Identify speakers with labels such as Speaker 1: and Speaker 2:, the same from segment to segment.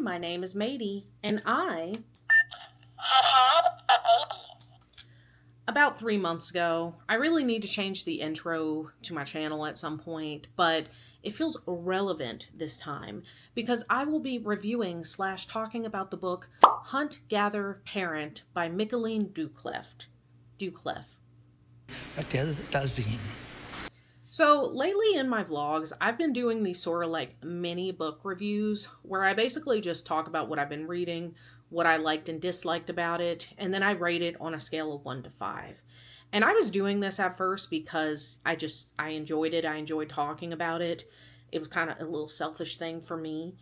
Speaker 1: my name is Maddie, and I
Speaker 2: had a baby.
Speaker 1: about 3 months ago, I really need to change the intro to my channel at some point, but it feels relevant this time because I will be reviewing / talking about the book Hunt, Gather, Parent by Micheline Doucleff. So lately in my vlogs, I've been doing these sort of like mini book reviews where I basically just talk about what I've been reading, what I liked and disliked about it, and then I rate it on a scale of 1 to 5. And I was doing this at first because I enjoyed it. I enjoyed talking about it. It was kind of a little selfish thing for me.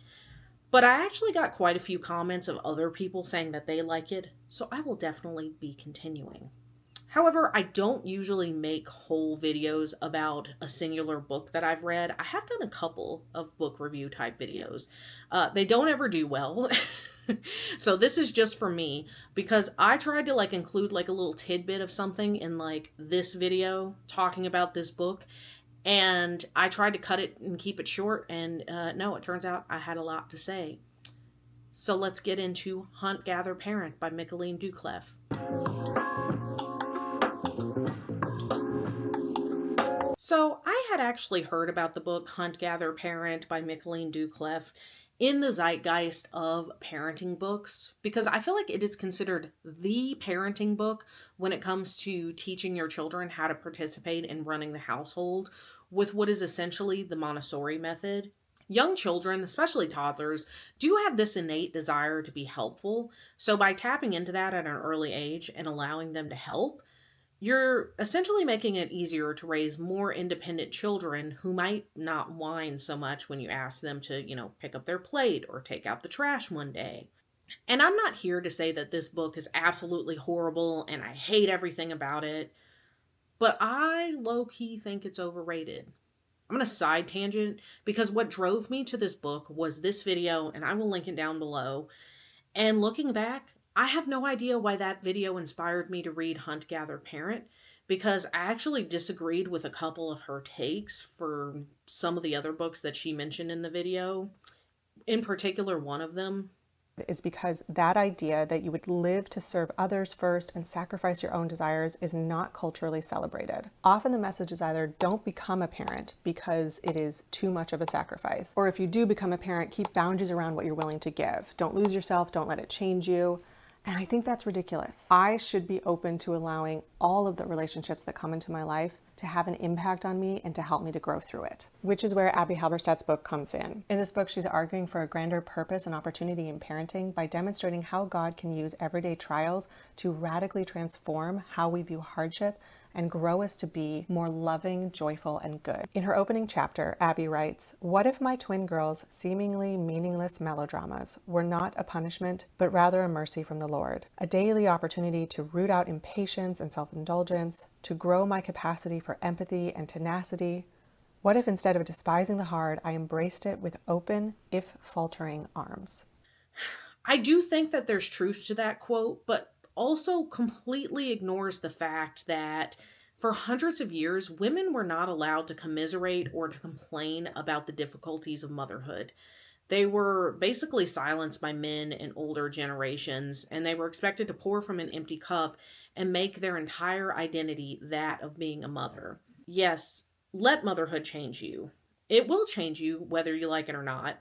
Speaker 1: But I actually got quite a few comments of other people saying that they like it, so I will definitely be continuing. However, I don't usually make whole videos about a singular book that I've read. I have done a couple of book review type videos. They don't ever do well. So this is just for me because I tried to include a little tidbit of something in this video talking about this book, and I tried to cut it and keep it short, and no, it turns out I had a lot to say. So let's get into Hunt, Gather, Parent by Micheline Doucleff. So I had actually heard about the book Hunt, Gather, Parent by Micheline Doucleff in the zeitgeist of parenting books because I feel like it is considered the parenting book when it comes to teaching your children how to participate in running the household with what is essentially the Montessori method. Young children, especially toddlers, do have this innate desire to be helpful. So by tapping into that at an early age and allowing them to help, you're essentially making it easier to raise more independent children who might not whine so much when you ask them to, pick up their plate or take out the trash one day. And I'm not here to say that this book is absolutely horrible and I hate everything about it, but I low-key think it's overrated. I'm going to side tangent because what drove me to this book was this video, and I will link it down below. And looking back, I have no idea why that video inspired me to read Hunt, Gather, Parent, because I actually disagreed with a couple of her takes for some of the other books that she mentioned in the video. In particular, one of them
Speaker 3: is because that idea that you would live to serve others first and sacrifice your own desires is not culturally celebrated. Often the message is either don't become a parent because it is too much of a sacrifice, or if you do become a parent, keep boundaries around what you're willing to give. Don't lose yourself, don't let it change you. And I think that's ridiculous. I should be open to allowing all of the relationships that come into my life to have an impact on me and to help me to grow through it, which is where Abby Halberstadt's book comes in. In this book, she's arguing for a grander purpose and opportunity in parenting by demonstrating how God can use everyday trials to radically transform how we view hardship and grow us to be more loving, joyful, and good. In her opening chapter, Abby writes, "What if my twin girls' seemingly meaningless melodramas were not a punishment, but rather a mercy from the Lord, a daily opportunity to root out impatience and self-indulgence, to grow my capacity for empathy and tenacity? What if instead of despising the hard, I embraced it with open, if faltering, arms?"
Speaker 1: I do think that there's truth to that quote, but also completely ignores the fact that for hundreds of years, women were not allowed to commiserate or to complain about the difficulties of motherhood. They were basically silenced by men in older generations, and they were expected to pour from an empty cup and make their entire identity that of being a mother. Yes, let motherhood change you. It will change you whether you like it or not.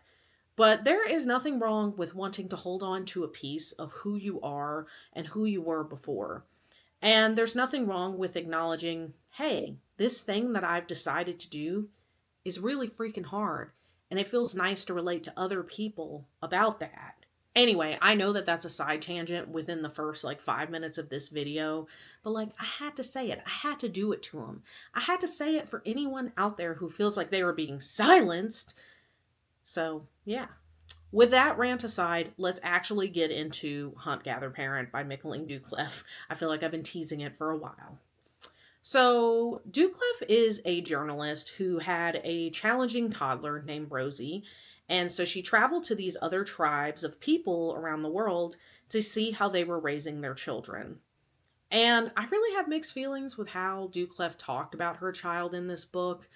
Speaker 1: But there is nothing wrong with wanting to hold on to a piece of who you are and who you were before. And there's nothing wrong with acknowledging, hey, this thing that I've decided to do is really freaking hard. And it feels nice to relate to other people about that. Anyway, I know that that's a side tangent within the first 5 minutes of this video, but I had to say it. I had to do it to them. I had to say it for anyone out there who feels like they were being silenced. So, yeah. With that rant aside, let's actually get into Hunt, Gather, Parent by Micheline Doucleff. I feel like I've been teasing it for a while. So, Doucleff is a journalist who had a challenging toddler named Rosie, and so she traveled to these other tribes of people around the world to see how they were raising their children. And I really have mixed feelings with how Doucleff talked about her child in this book.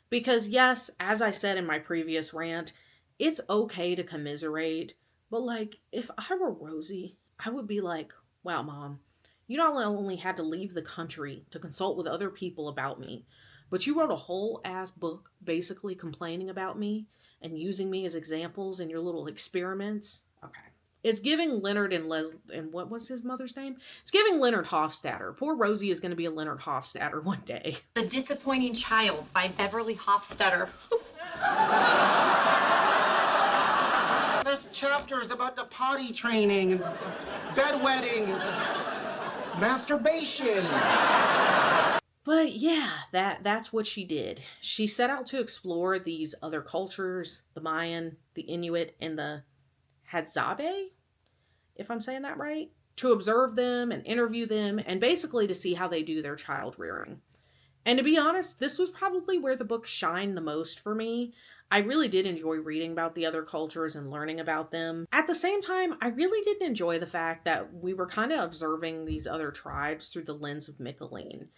Speaker 1: Because yes, as I said in my previous rant, it's okay to commiserate, But like, if I were Rosie, I would be like, wow, mom, you not only had to leave the country to consult with other people about me, but you wrote a whole ass book basically complaining about me and using me as examples in your little experiments. Okay. It's giving Leonard and and what was his mother's name? It's giving Leonard Hofstadter. Poor Rosie is going to be a Leonard Hofstadter one day.
Speaker 4: The Disappointing Child by Beverly Hofstadter.
Speaker 5: There's chapters about the potty training, and bedwetting, masturbation.
Speaker 1: But yeah, that's what she did. She set out to explore these other cultures, the Mayan, the Inuit, and the Hadzabe, if I'm saying that right, to observe them and interview them and basically to see how they do their child rearing. And to be honest, this was probably where the book shined the most for me. I really did enjoy reading about the other cultures and learning about them. At the same time, I really didn't enjoy the fact that we were kind of observing these other tribes through the lens of Michelin.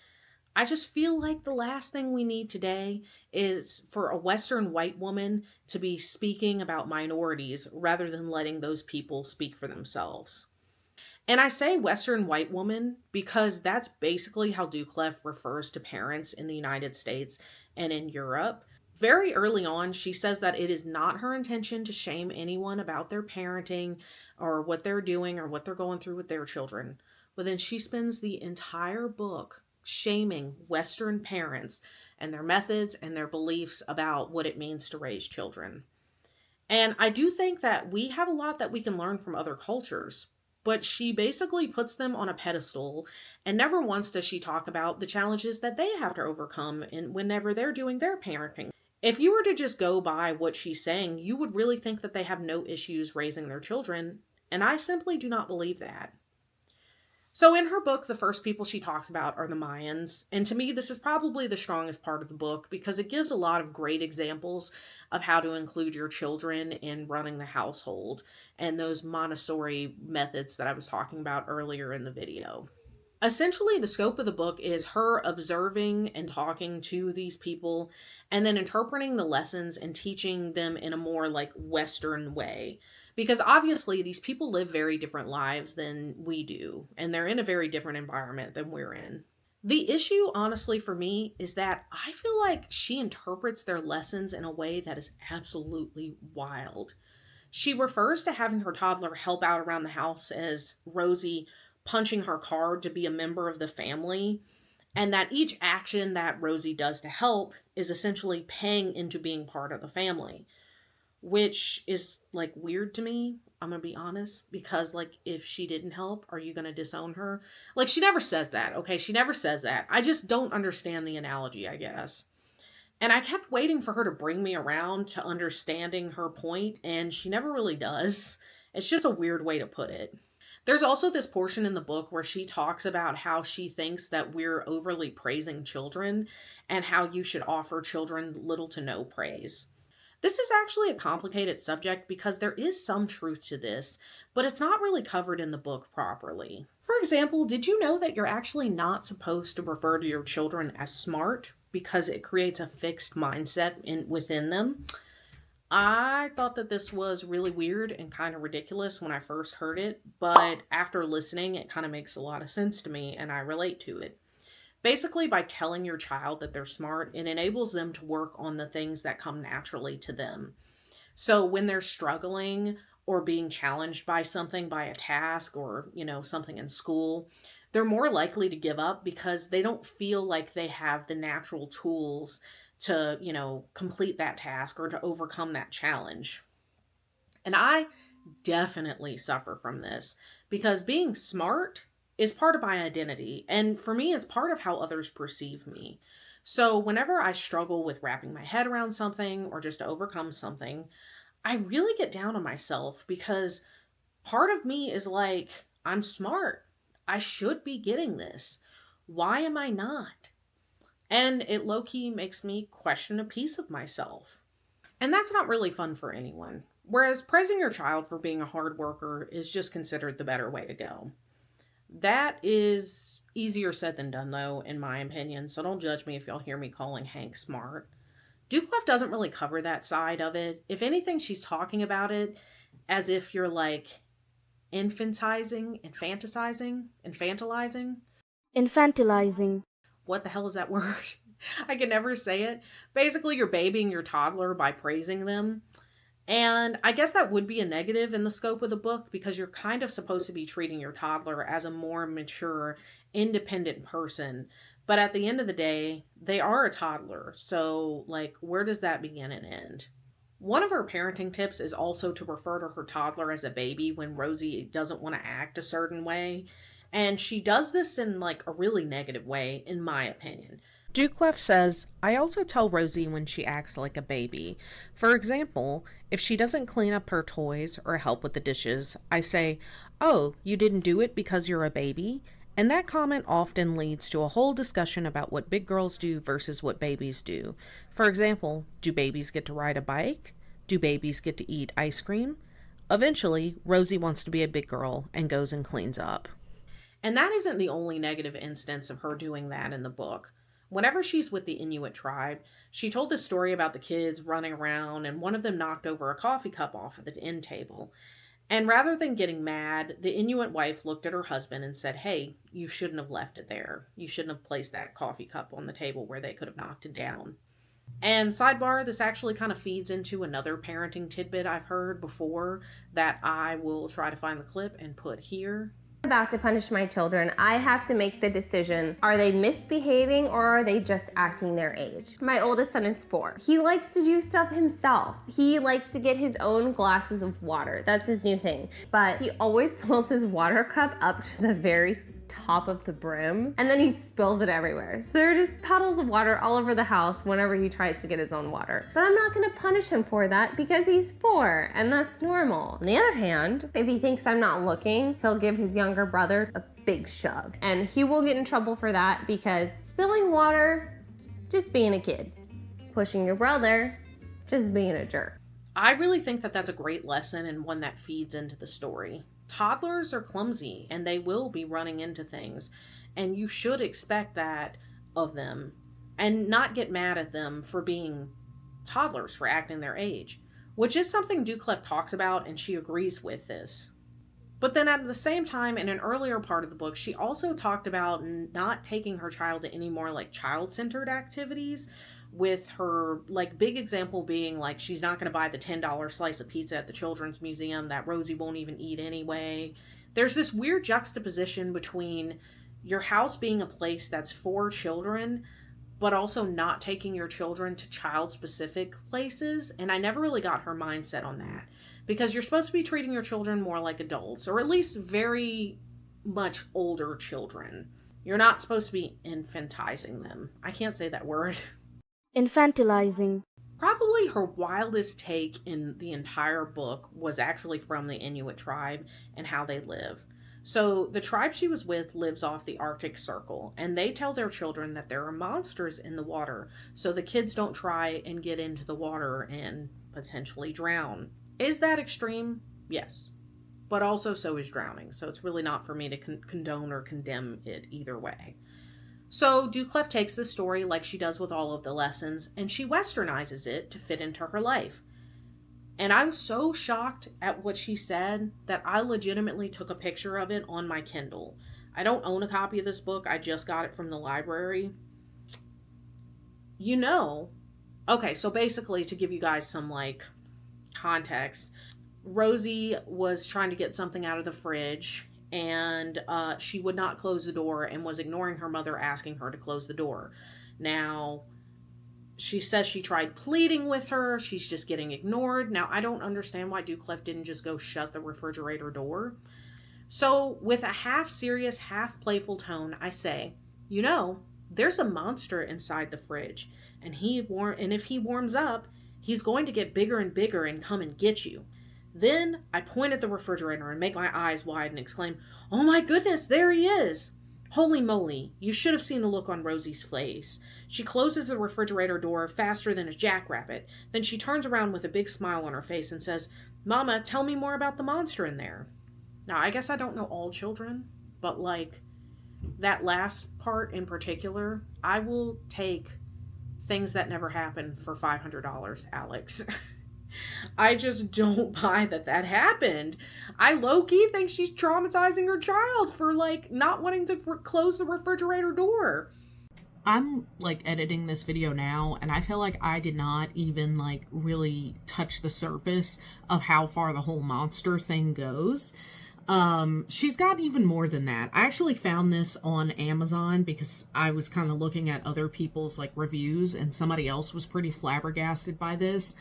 Speaker 1: I just feel like the last thing we need today is for a Western white woman to be speaking about minorities rather than letting those people speak for themselves. And I say Western white woman because that's basically how Duclef refers to parents in the United States and in Europe. Very early on, she says that it is not her intention to shame anyone about their parenting or what they're doing or what they're going through with their children. But then she spends the entire book shaming Western parents and their methods and their beliefs about what it means to raise children. And I do think that we have a lot that we can learn from other cultures, but she basically puts them on a pedestal, and never once does she talk about the challenges that they have to overcome whenever they're doing their parenting. If you were to just go by what she's saying, you would really think that they have no issues raising their children, and I simply do not believe that. So in her book, the first people she talks about are the Mayans, and to me this is probably the strongest part of the book because it gives a lot of great examples of how to include your children in running the household and those Montessori methods that I was talking about earlier in the video. Essentially, the scope of the book is her observing and talking to these people and then interpreting the lessons and teaching them in a more like Western way. Because obviously, these people live very different lives than we do, and they're in a very different environment than we're in. The issue, honestly, for me, is that I feel like she interprets their lessons in a way that is absolutely wild. She refers to having her toddler help out around the house as Rosie punching her card to be a member of the family, and that each action that Rosie does to help is essentially paying into being part of the family, which is like weird to me. I'm gonna be honest, because like if she didn't help, are you gonna disown her? Like she never says that, okay? She never says that. I just don't understand the analogy, I guess. And I kept waiting for her to bring me around to understanding her point, and she never really does. It's just a weird way to put it. There's also this portion in the book where she talks about how she thinks that we're overly praising children and how you should offer children little to no praise. This is actually a complicated subject because there is some truth to this, but it's not really covered in the book properly. For example, did you know that you're actually not supposed to refer to your children as smart because it creates a fixed mindset within them? I thought that this was really weird and kind of ridiculous when I first heard it, but after listening, it kind of makes a lot of sense to me and I relate to it. Basically, by telling your child that they're smart, it enables them to work on the things that come naturally to them. So when they're struggling or being challenged by something, by a task or, something in school, they're more likely to give up because they don't feel like they have the natural tools to, complete that task or to overcome that challenge. And I definitely suffer from this because being smart is part of my identity. And for me, it's part of how others perceive me. So whenever I struggle with wrapping my head around something or just to overcome something, I really get down on myself because part of me is like, I'm smart. I should be getting this. Why am I not? And it low-key makes me question a piece of myself. And that's not really fun for anyone. Whereas praising your child for being a hard worker is just considered the better way to go. That is easier said than done, though, in my opinion, so don't judge me if y'all hear me calling Hank smart. Duclef doesn't really cover that side of it. If anything, she's talking about it as if you're like infantilizing.
Speaker 6: Infantilizing.
Speaker 1: What the hell is that word? I can never say it. Basically, you're babying your toddler by praising them. And I guess that would be a negative in the scope of the book because you're kind of supposed to be treating your toddler as a more mature, independent person. But at the end of the day, they are a toddler. So, like, where does that begin and end? One of her parenting tips is also to refer to her toddler as a baby when Rosie doesn't want to act a certain way. And she does this in, like, a really negative way, in my opinion. Duclef says, I also tell Rosie when she acts like a baby. For example, if she doesn't clean up her toys or help with the dishes, I say, oh, you didn't do it because you're a baby? And that comment often leads to a whole discussion about what big girls do versus what babies do. For example, do babies get to ride a bike? Do babies get to eat ice cream? Eventually, Rosie wants to be a big girl and goes and cleans up. And that isn't the only negative instance of her doing that in the book. Whenever she's with the Inuit tribe, she told this story about the kids running around and one of them knocked over a coffee cup off of the end table. And rather than getting mad, the Inuit wife looked at her husband and said, hey, you shouldn't have left it there. You shouldn't have placed that coffee cup on the table where they could have knocked it down. And sidebar, this actually kind of feeds into another parenting tidbit I've heard before that I will try to find the clip and put here.
Speaker 7: About to punish my children, I have to make the decision, are they misbehaving or are they just acting their age? My oldest son is 4. He likes to do stuff himself. He likes to get his own glasses of water. That's his new thing. But he always fills his water cup up to the very top of the brim and then he spills it everywhere. So there are just puddles of water all over the house whenever he tries to get his own water. But I'm not gonna punish him for that because he's 4 and that's normal. On the other hand, if he thinks I'm not looking, he'll give his younger brother a big shove and he will get in trouble for that because spilling water, just being a kid. Pushing your brother, just being a jerk.
Speaker 1: I really think that that's a great lesson and one that feeds into the story. Toddlers are clumsy and they will be running into things, and you should expect that of them and not get mad at them for being toddlers, for acting their age, which is something Duclef talks about and she agrees with this. But then at the same time, in an earlier part of the book, she also talked about not taking her child to any more like child-centered activities, with her like big example being like she's not going to buy the $10 slice of pizza at the children's museum that Rosie won't even eat anyway. There's this weird juxtaposition between your house being a place that's for children, but also not taking your children to child-specific places, and I never really got her mindset on that. Because you're supposed to be treating your children more like adults, or at least very much older children. You're not supposed to be infantizing them. I can't say that word.
Speaker 6: Infantilizing.
Speaker 1: Probably her wildest take in the entire book was actually from the Inuit tribe and how they live. So the tribe she was with lives off the Arctic Circle, and they tell their children that there are monsters in the water, so the kids don't try and get into the water and potentially drown. Is that extreme? Yes. But also so is drowning, so it's really not for me to condone or condemn it either way. So Duclef takes the story like she does with all of the lessons, and she westernizes it to fit into her life. And I was so shocked at what she said that I legitimately took a picture of it on my Kindle. I don't own a copy of this book, I just got it from the library. Okay, so basically to give you guys some like context, Rosie was trying to get something out of the fridge, and she would not close the door and was ignoring her mother asking her to close the door. Now, she says she tried pleading with her. She's just getting ignored. Now, I don't understand why Duclef didn't just go shut the refrigerator door. So, with a half-serious, half-playful tone, I say, there's a monster inside the fridge, and if he warms up, he's going to get bigger and bigger and come and get you. Then I point at the refrigerator and make my eyes wide and exclaim, oh my goodness, there he is! Holy moly, you should have seen the look on Rosie's face. She closes the refrigerator door faster than a jackrabbit. Then she turns around with a big smile on her face and says, Mama, tell me more about the monster in there. Now, I guess I don't know all children, but like that last part in particular, I will take things that never happened for $500, Alex. I just don't buy that happened. I low-key think she's traumatizing her child for, like, not wanting to close the refrigerator door. I'm, like, editing this video now, and I feel like I did not even, like, really touch the surface of how far the whole monster thing goes. She's got even more than that. I actually found this on Amazon because I was kind of looking at other people's, like, reviews, and somebody else was pretty flabbergasted by this.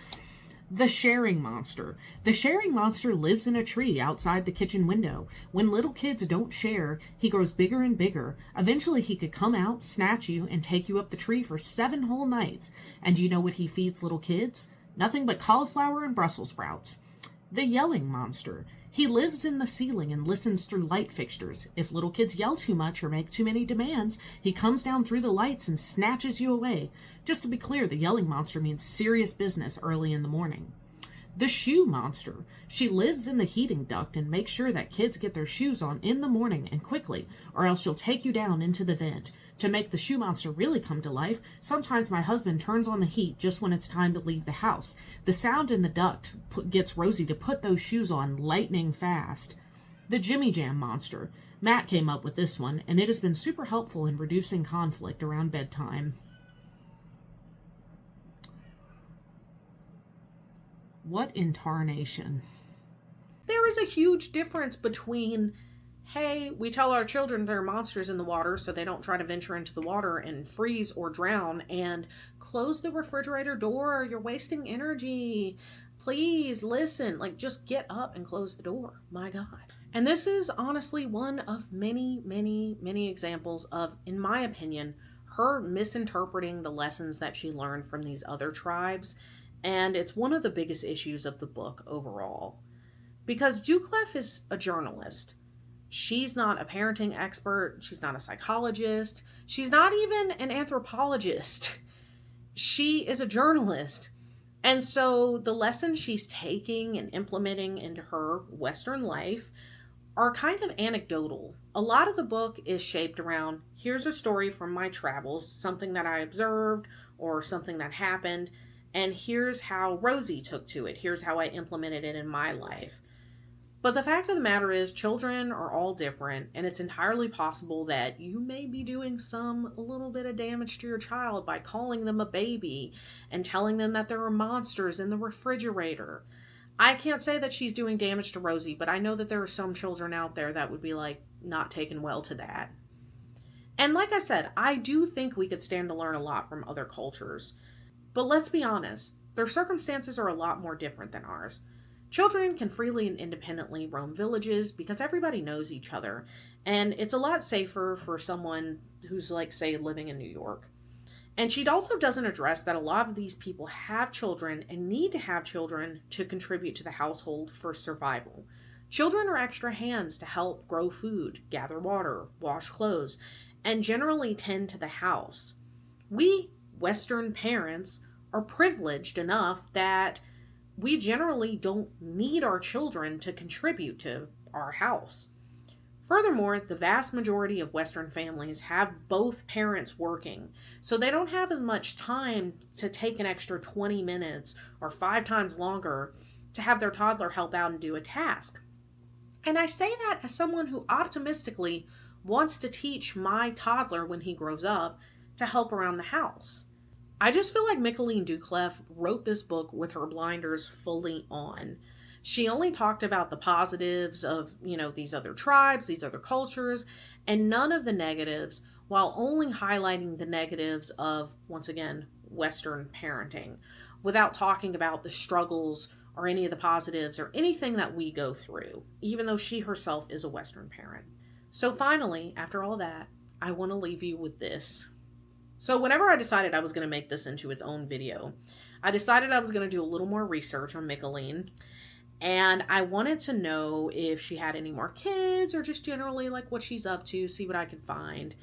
Speaker 1: The sharing monster. The sharing monster lives in a tree outside the kitchen window. When little kids don't share, he grows bigger and bigger. Eventually, he could come out, snatch you, and take you up the tree for 7 whole nights. And you know what he feeds little kids? Nothing but cauliflower and Brussels sprouts. The yelling monster. He lives in the ceiling and listens through light fixtures. If little kids yell too much or make too many demands, he comes down through the lights and snatches you away. Just to be clear, the yelling monster means serious business early in the morning. The shoe monster. She lives in the heating duct and makes sure that kids get their shoes on in the morning and quickly, or else she'll take you down into the vent. To make the shoe monster really come to life, sometimes my husband turns on the heat just when it's time to leave the house. The sound in the duct gets Rosie to put those shoes on lightning fast. The Jimmy Jam monster. Matt came up with this one, and it has been super helpful in reducing conflict around bedtime. What in tarnation? There is a huge difference between, hey, we tell our children there are monsters in the water so they don't try to venture into the water and freeze or drown, and close the refrigerator door, you're wasting energy. Please listen, like, just get up and close the door. My God. And this is honestly one of many, many, many examples of, in my opinion, her misinterpreting the lessons that she learned from these other tribes. And it's one of the biggest issues of the book overall. Because Duclef is a journalist. She's not a parenting expert. She's not a psychologist. She's not even an anthropologist. She is a journalist. And so the lessons she's taking and implementing into her Western life are kind of anecdotal. A lot of the book is shaped around, here's a story from my travels, something that I observed or something that happened, and here's how Rosie took to it. Here's how I implemented it in my life. But the fact of the matter is, children are all different, and it's entirely possible that you may be doing a little bit of damage to your child by calling them a baby and telling them that there are monsters in the refrigerator. I can't say that she's doing damage to Rosie, but I know that there are some children out there that would be, like, not taken well to that. And like I said, I do think we could stand to learn a lot from other cultures. But let's be honest, their circumstances are a lot more different than ours. Children can freely and independently roam villages because everybody knows each other, and it's a lot safer for someone who's, like, say, living in New York. And she also doesn't address that a lot of these people have children and need to have children to contribute to the household for survival. Children are extra hands to help grow food, gather water, wash clothes, and generally tend to the house. We Western parents are privileged enough that we generally don't need our children to contribute to our house. Furthermore, the vast majority of Western families have both parents working, so they don't have as much time to take an extra 20 minutes or 5 times longer to have their toddler help out and do a task. And I say that as someone who optimistically wants to teach my toddler when he grows up to help around the house. I just feel like Micheline Duclef wrote this book with her blinders fully on. She only talked about the positives of, these other tribes, these other cultures, and none of the negatives, while only highlighting the negatives of, once again, Western parenting, without talking about the struggles or any of the positives or anything that we go through, even though she herself is a Western parent. So finally, after all that, I want to leave you with this. So whenever I decided I was going to make this into its own video, I decided I was going to do a little more research on Micheline, and I wanted to know if she had any more kids or just generally like what she's up to, see what I could find.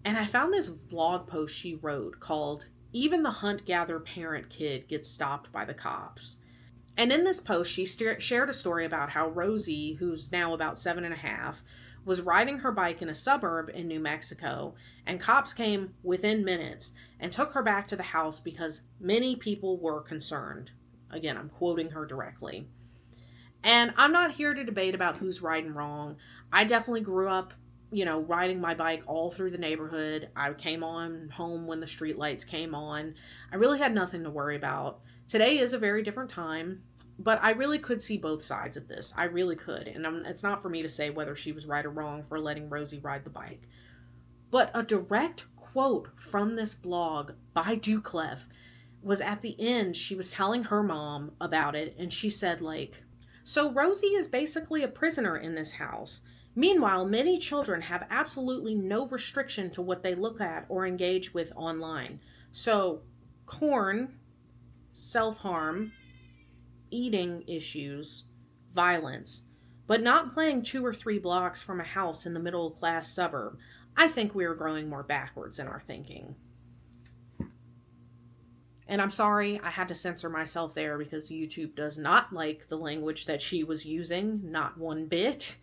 Speaker 1: And I found this blog post she wrote called "Even the Hunt-Gather Parent Kid Gets Stopped by the Cops." And in this post, she shared a story about how Rosie, who's now about 7.5, was riding her bike in a suburb in New Mexico, and cops came within minutes and took her back to the house because many people were concerned. Again, I'm quoting her directly. And I'm not here to debate about who's right and wrong. I definitely grew up, riding my bike all through the neighborhood. I came on home when the street lights came on. I really had nothing to worry about. Today is a very different time, but I really could see both sides of this. I really could. And it's not for me to say whether she was right or wrong for letting Rosie ride the bike. But a direct quote from this blog by Duclev was at the end. She was telling her mom about it, and she said, so Rosie is basically a prisoner in this house. Meanwhile, many children have absolutely no restriction to what they look at or engage with online. So, corn, self-harm, eating issues, violence, but not playing 2 or 3 blocks from a house in the middle-class suburb. I think we are growing more backwards in our thinking. And I'm sorry, I had to censor myself there because YouTube does not like the language that she was using, not one bit.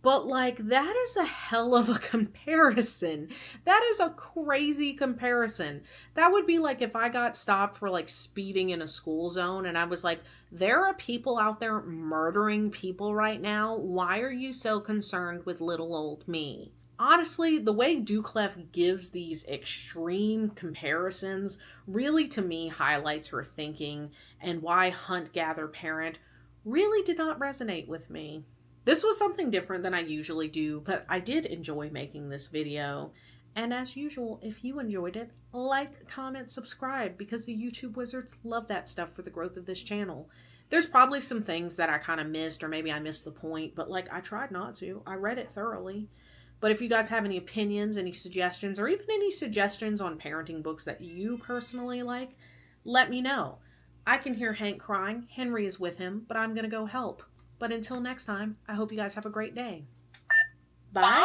Speaker 1: But that is a hell of a comparison. That is a crazy comparison. That would be like if I got stopped for speeding in a school zone and I was like, there are people out there murdering people right now. Why are you so concerned with little old me? Honestly, the way Duclev gives these extreme comparisons really, to me, highlights her thinking, and why hunt-gather-parent really did not resonate with me. This was something different than I usually do, but I did enjoy making this video. And as usual, if you enjoyed it, like, comment, subscribe, because the YouTube wizards love that stuff for the growth of this channel. There's probably some things that I kind of missed, or maybe I missed the point, but I tried not to. I read it thoroughly. But if you guys have any opinions, any suggestions, or even any suggestions on parenting books that you personally like, let me know. I can hear Hank crying. Henry is with him, but I'm going to go help. But until next time, I hope you guys have a great day. Bye.